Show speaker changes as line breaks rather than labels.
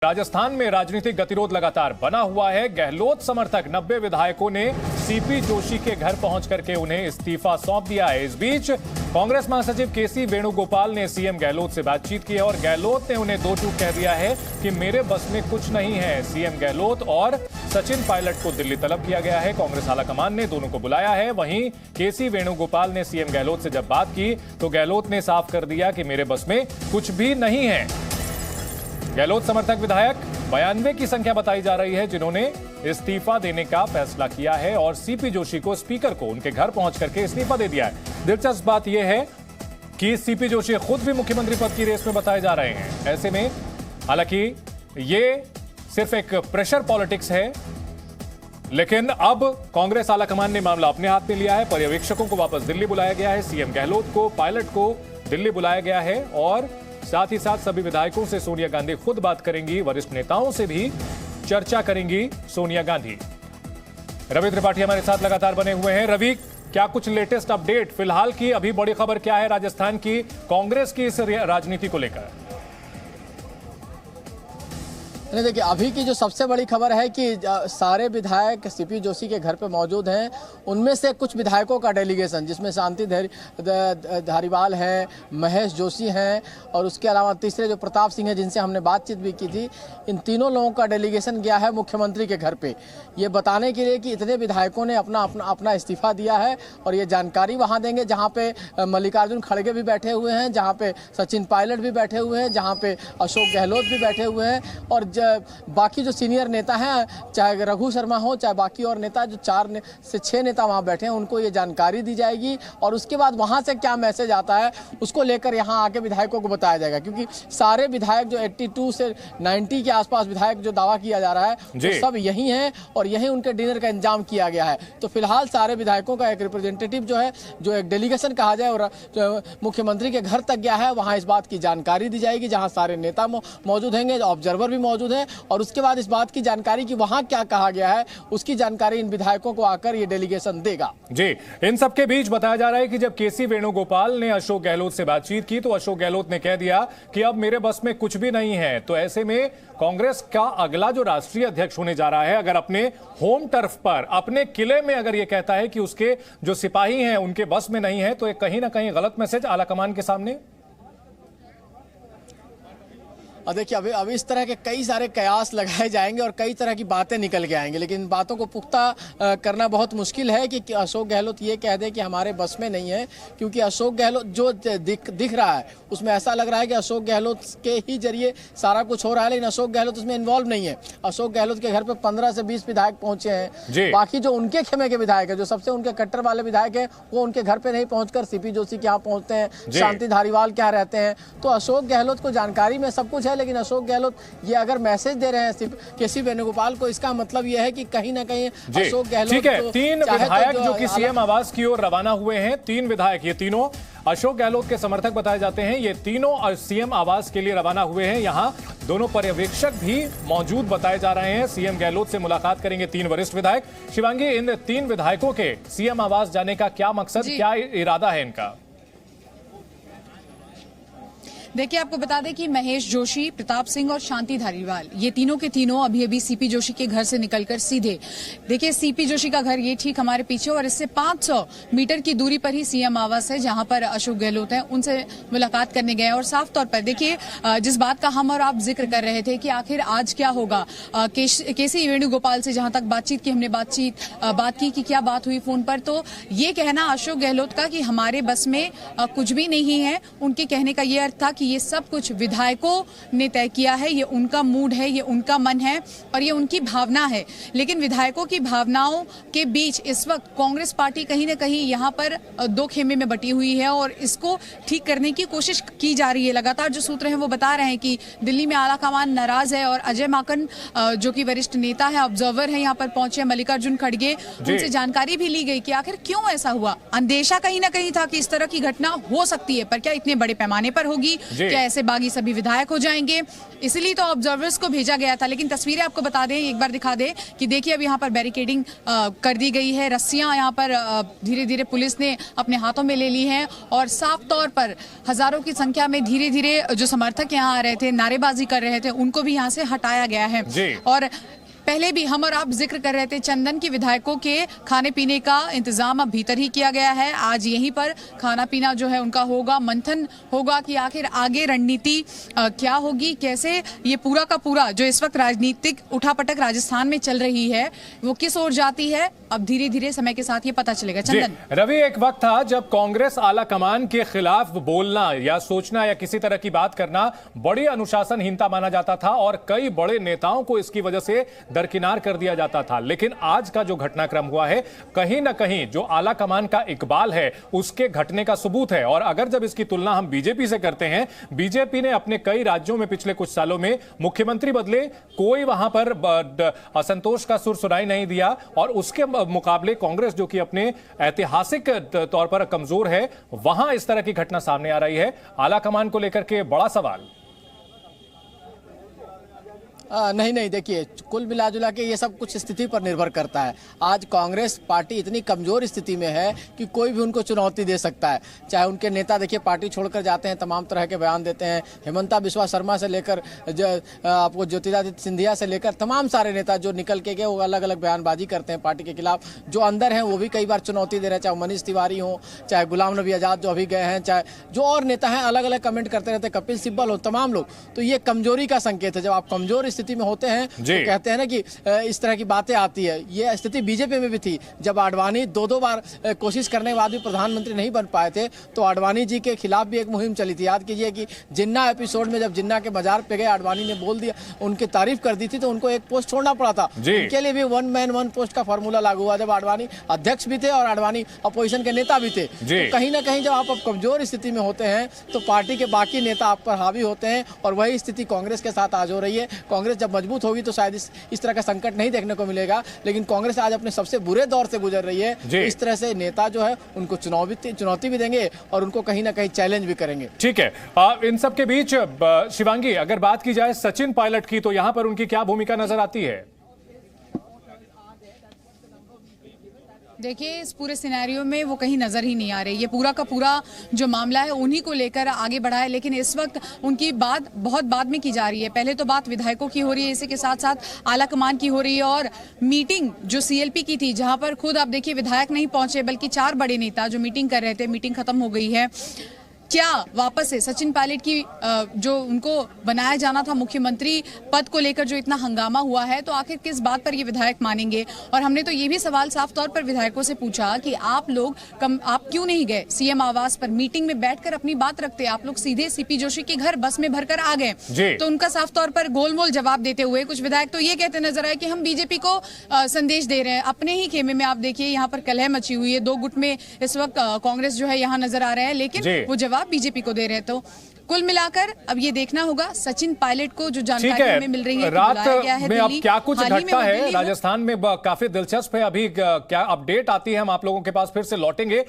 राजस्थान में राजनीतिक गतिरोध लगातार बना हुआ है। गहलोत समर्थक 90 विधायकों ने सीपी जोशी के घर पहुंच करके उन्हें इस्तीफा सौंप दिया है। इस बीच कांग्रेस महासचिव केसी वेणुगोपाल ने सीएम गहलोत से बातचीत की है और गहलोत ने उन्हें दो टूक कह दिया है कि मेरे बस में कुछ नहीं है। सीएम गहलोत और सचिन पायलट को दिल्ली तलब किया गया है। कांग्रेस आलाकमान ने दोनों को बुलाया है। वहीं केसी वेणुगोपाल ने सीएम गहलोत से जब बात की तो गहलोत ने साफ कर दिया कि मेरे बस में कुछ भी नहीं है। गहलोत समर्थक विधायक 92 की संख्या बताई जा रही है जिन्होंने इस्तीफा देने का फैसला किया है और सीपी जोशी को स्पीकर को उनके घर पहुंच करके इस्तीफा दे दिया है। दिलचस्प बात यह है कि सीपी जोशी खुद भी मुख्यमंत्री पद की रेस में बताए जा रहे हैं। ऐसे में हालांकि ये सिर्फ एक प्रेशर पॉलिटिक्स है, लेकिन अब कांग्रेस आलाकमान ने मामला अपने हाथ में लिया है। पर्यवेक्षकों को वापस दिल्ली बुलाया गया है। सीएम गहलोत को, पायलट को दिल्ली बुलाया गया है और साथ ही साथ सभी विधायकों से सोनिया गांधी खुद बात करेंगी। वरिष्ठ नेताओं से भी चर्चा करेंगी सोनिया गांधी। रवि त्रिपाठी हमारे साथ लगातार बने हुए हैं। रवि, क्या कुछ लेटेस्ट अपडेट फिलहाल की अभी बड़ी खबर क्या है राजस्थान की कांग्रेस की इस राजनीति को लेकर?
नहीं, देखिए अभी की जो सबसे बड़ी खबर है कि सारे विधायक सीपी जोशी के घर पे मौजूद हैं। उनमें से कुछ विधायकों का डेलीगेशन, जिसमें शांति धारीवाल है, महेश जोशी हैं और उसके अलावा तीसरे जो प्रताप सिंह हैं जिनसे हमने बातचीत भी की थी, इन तीनों लोगों का डेलीगेशन गया है मुख्यमंत्री के घर पे, ये बताने के लिए कि इतने विधायकों ने अपना इस्तीफा दिया है और ये जानकारी वहाँ देंगे जहाँ पे मल्लिकार्जुन खड़गे भी बैठे हुए हैं, जहाँ पे सचिन पायलट भी बैठे हुए हैं, जहाँ पे अशोक गहलोत भी बैठे हुए हैं और बाकी जो सीनियर नेता हैं, चाहे रघु शर्मा हो चाहे बाकी और नेता, जो 4 से 6 नेता वहां बैठे हैं, उनको ये जानकारी दी जाएगी और उसके बाद वहां से क्या मैसेज आता है उसको लेकर यहां आके विधायकों को बताया जाएगा। क्योंकि सारे विधायक जो 82 से 90 के आसपास विधायक जो दावा किया जा रहा है वो सब यही हैं और यही उनके डिनर का इंतजाम किया गया है। तो फिलहाल सारे विधायकों का एक रिप्रेजेंटेटिव जो है, जो एक डेलीगेशन कहा जाए और मुख्यमंत्री के घर तक गया है, वहां इस बात की जानकारी दी जाएगी, जहां सारे नेता मौजूद होंगे, ऑब्जर्वर भी मौजूद है और उसके बाद इस बात की जानकारी कि वहां क्या कहा गया है उसकी जानकारी इन विधायकों को आकर ये डेलीगेशन देगा।
जी, इन सबके बीच बताया जा रहा है कि जब केसी वेणुगोपाल ने अशोक गहलोत से बातचीत की तो अशोक गहलोत ने कह दिया कि अब मेरे बस में कुछ भी नहीं है। तो ऐसे में कांग्रेस का अगला जो राष्ट्रीय अध्यक्ष होने जा रहा है, अगर अपने होम टर्फ पर, अपने किले में अगर यह कहता है कि उसके जो सिपाही हैं उनके बस में नहीं है, तो एक कहीं ना कहीं गलत मैसेज आलाकमान के सामने।
और देखिए अभी इस तरह के कई सारे कयास लगाए जाएंगे और कई तरह की बातें निकल के आएंगे, लेकिन इन बातों को पुख्ता करना बहुत मुश्किल है कि अशोक गहलोत ये कह दे कि हमारे बस में नहीं है। क्योंकि अशोक गहलोत जो दिख रहा है उसमें ऐसा लग रहा है कि अशोक गहलोत के ही जरिए सारा कुछ हो रहा है, लेकिन अशोक गहलोत उसमें इन्वॉल्व नहीं है। अशोक गहलोत के घर पर 15 से 20 विधायक पहुंचे हैं। बाकी जो उनके खेमे के विधायक है, जो सबसे उनके कट्टर वाले विधायक है, वो उनके घर पर नहीं पहुंचकर सीपी जोशी के यहाँ पहुंचते हैं, शांति धारीवाल के यहाँ रहते हैं। तो अशोक गहलोत को जानकारी में सब कुछ है, लेकिन अशोक गहलोत ये अगर मैसेज दे रहे हैं केसी वेणुगोपाल को, इसका मतलब यह है कि कहीं ना कहीं अशोक गहलोत,
ठीक है, 3 विधायक जो कि सीएम आवास की ओर रवाना हुए हैं, 3 विधायक, ये तीनों अशोक गहलोत के समर्थक बताए जाते हैं। ये तीनों सीएम आवास के लिए रवाना हुए हैं। यहां दोनों पर्यवेक्षक भी मौजूद बताए जा रहे हैं। सीएम गहलोत से मुलाकात करेंगे 3 वरिष्ठ विधायक। शिवांगी, इन 3 विधायकों के सीएम आवास जाने का क्या मकसद, क्या इरादा है इनका?
देखिए, आपको बता दें कि महेश जोशी, प्रताप सिंह और शांति धारीवाल, ये तीनों के तीनों अभी सीपी जोशी के घर से निकलकर सीधे, देखिए सीपी जोशी का घर ये ठीक हमारे पीछे और इससे 500 मीटर की दूरी पर ही सीएम आवास है जहां पर अशोक गहलोत हैं, उनसे मुलाकात करने गए। और साफ तौर पर देखिए, जिस बात का हम और आप जिक्र कर रहे थे कि आखिर आज क्या होगा, केसी वेणुगोपाल से जहां तक बातचीत की हमने बात की कि क्या बात हुई फोन पर, तो ये कहना अशोक गहलोत का कि हमारे बस में कुछ भी नहीं है, उनके कहने का ये अर्थ था कि ये सब कुछ विधायकों ने तय किया है, ये उनका मूड है, ये उनका मन है और ये उनकी भावना है। लेकिन विधायकों की भावनाओं के बीच इस वक्त कांग्रेस पार्टी कहीं ना कहीं यहाँ पर 2 खेमे में बटी हुई है और इसको ठीक करने की कोशिश की जा रही है। लगातार जो सूत्र हैं वो बता रहे हैं कि दिल्ली में आलाकमान नाराज है और अजय माकन जो कि वरिष्ठ नेता है, ऑब्जर्वर है, यहाँ पर पहुंचे मल्लिकार्जुन खड़गे, उनसे जानकारी भी ली गई कि आखिर क्यों ऐसा हुआ। अंदेशा कहीं ना कहीं था कि इस तरह की घटना हो सकती है, पर क्या इतने बड़े पैमाने पर होगी, क्या ऐसे बागी सभी विधायक हो जाएंगे? इसलिए तो ऑब्जर्वर्स को भेजा गया था। लेकिन तस्वीरें आपको बता दें, एक बार दिखा दें कि देखिए अब यहाँ पर बैरिकेडिंग कर दी गई है, रस्सियां यहाँ पर धीरे धीरे पुलिस ने अपने हाथों में ले ली हैं और साफ तौर पर हजारों की संख्या में धीरे धीरे जो समर्थक यहाँ आ रहे थे, नारेबाजी कर रहे थे, उनको भी यहाँ से हटाया गया है। और पहले भी हम और आप जिक्र कर रहे थे, चंदन की विधायकों के खाने पीने का इंतजाम अब भीतर ही किया गया है। आज यहीं पर खाना पीना जो है उनका होगा, मंथन होगा कि आखिर आगे रणनीति क्या होगी, कैसे ये पूरा का पूरा जो इस वक्त राजनीतिक उठापटक राजस्थान में चल रही है वो किस ओर जाती है, अब धीरे धीरे समय के साथ ये पता चलेगा। चंदन
रवि, एक वक्त था जब कांग्रेस आला कमान के खिलाफ बोलना या सोचना या किसी तरह की बात करना बड़ी अनुशासनहीनता माना जाता था और कई बड़े नेताओं को इसकी वजह से दरकिनार कर दिया जाता था। लेकिन आज का जो घटनाक्रम हुआ है कहीं ना कहीं जो आला कमान का इकबाल है उसके घटने का सबूत है। और अगर जब इसकी तुलना हम बीजेपी से करते हैं, बीजेपी ने अपने कई राज्यों में पिछले कुछ सालों में मुख्यमंत्री बदले, कोई वहां पर असंतोष का सुर सुनाई नहीं दिया। और उसके मुकाबले कांग्रेस जो कि अपने ऐतिहासिक तौर पर कमजोर है, वहां इस तरह की घटना सामने आ रही है। आला कमान को लेकर के बड़ा सवाल।
नहीं, देखिए कुल मिलाजुला के ये सब कुछ स्थिति पर निर्भर करता है। आज कांग्रेस पार्टी इतनी कमजोर स्थिति में है कि कोई भी उनको चुनौती दे सकता है। चाहे उनके नेता देखिए पार्टी छोड़कर जाते हैं, तमाम तरह के बयान देते हैं, हेमंता बिस्वा शर्मा से लेकर आपको ज्योतिरादित्य सिंधिया से लेकर तमाम सारे नेता जो निकल के गए वो अलग अलग बयानबाजी करते हैं पार्टी के खिलाफ। जो अंदर हैं वो भी कई बार चुनौती दे रहे हैं, चाहे मनीष तिवारी हो, चाहे गुलाम नबी आजाद जो अभी गए हैं, चाहे जो और नेता हैं अलग अलग कमेंट करते रहते हैं, कपिल सिब्बल हो, तमाम लोग। तो ये कमजोरी का संकेत है। जब आप कमजोर स्थिति में होते हैं तो कहते हैं ना कि इस तरह की बातें आती है। ये स्थिति बीजेपी में भी थी। जब आडवाणी दो बार कोशिश करने के बाद भी प्रधानमंत्री नहीं बन पाए थे तो आडवाणी जी के खिलाफ भी एक मुहिम चली थी। याद कीजिए कि जिन्ना एपिसोड में जब जिन्ना के बाजार पे गए, आडवाणी ने बोल दिया, उनकी तारीफ कर दी थी तो उनको एक पोस्ट छोड़ना पड़ा था। उनके लिए भी वन मैन वन पोस्ट का फॉर्मूला लागू हुआ जब आडवाणी अध्यक्ष भी थे और आडवाणी अपोजिशन के नेता भी थे। तो कहीं ना कहीं जब आप कमजोर स्थिति में होते हैं तो पार्टी के बाकी नेता आप पर हावी होते हैं और वही स्थिति कांग्रेस के साथ आज हो रही है। कांग्रेस जब मजबूत होगी तो शायद इस तरह का संकट नहीं देखने को मिलेगा, लेकिन कांग्रेस आज अपने सबसे बुरे दौर से गुजर रही है। इस तरह से नेता जो है उनको चुनौती भी देंगे और उनको कहीं ना कहीं चैलेंज भी करेंगे।
ठीक है, इन सब के बीच शिवांगी, अगर बात की जाए सचिन पायलट की तो यहां पर उनकी क्या भूमिका नजर आती है?
देखिए इस पूरे सिनेरियो में वो कहीं नजर ही नहीं आ रही। ये पूरा का पूरा जो मामला है उन्हीं को लेकर आगे बढ़ा है, लेकिन इस वक्त उनकी बात बहुत बाद में की जा रही है। पहले तो बात विधायकों की हो रही है, इसी के साथ साथ आला कमान की हो रही है। और मीटिंग जो सीएलपी की थी, जहां पर खुद आप देखिए विधायक नहीं पहुंचे बल्कि 4 बड़े नेता जो मीटिंग कर रहे थे, मीटिंग खत्म हो गई है। क्या वापस से सचिन पायलट की जो उनको बनाया जाना था मुख्यमंत्री पद को लेकर जो इतना हंगामा हुआ है, तो आखिर किस बात पर ये विधायक मानेंगे? और हमने तो ये भी सवाल साफ तौर पर विधायकों से पूछा कि आप लोग आप क्यों नहीं गए सीएम आवास पर, मीटिंग में बैठकर अपनी बात रखते? आप लोग सीधे सीपी जोशी के घर बस में भरकर आ गए। तो उनका साफ तौर पर गोलमोल जवाब देते हुए कुछ विधायक तो ये कहते नजर आए कि हम बीजेपी को संदेश दे रहे हैं। अपने ही खेमे में आप देखिए यहाँ पर कलह मची हुई है, 2 गुट में इस वक्त कांग्रेस जो है यहाँ नजर आ रहा है, लेकिन वो जवाब बीजेपी को दे रहे हैं। तो कुल मिलाकर अब ये देखना होगा सचिन पायलट को जो जानकारी हमें मिल रही है,
रात में अब क्या कुछ घटता है राजस्थान में काफी दिलचस्प है। अभी क्या अपडेट आती है हम आप लोगों के पास फिर से लौटेंगे।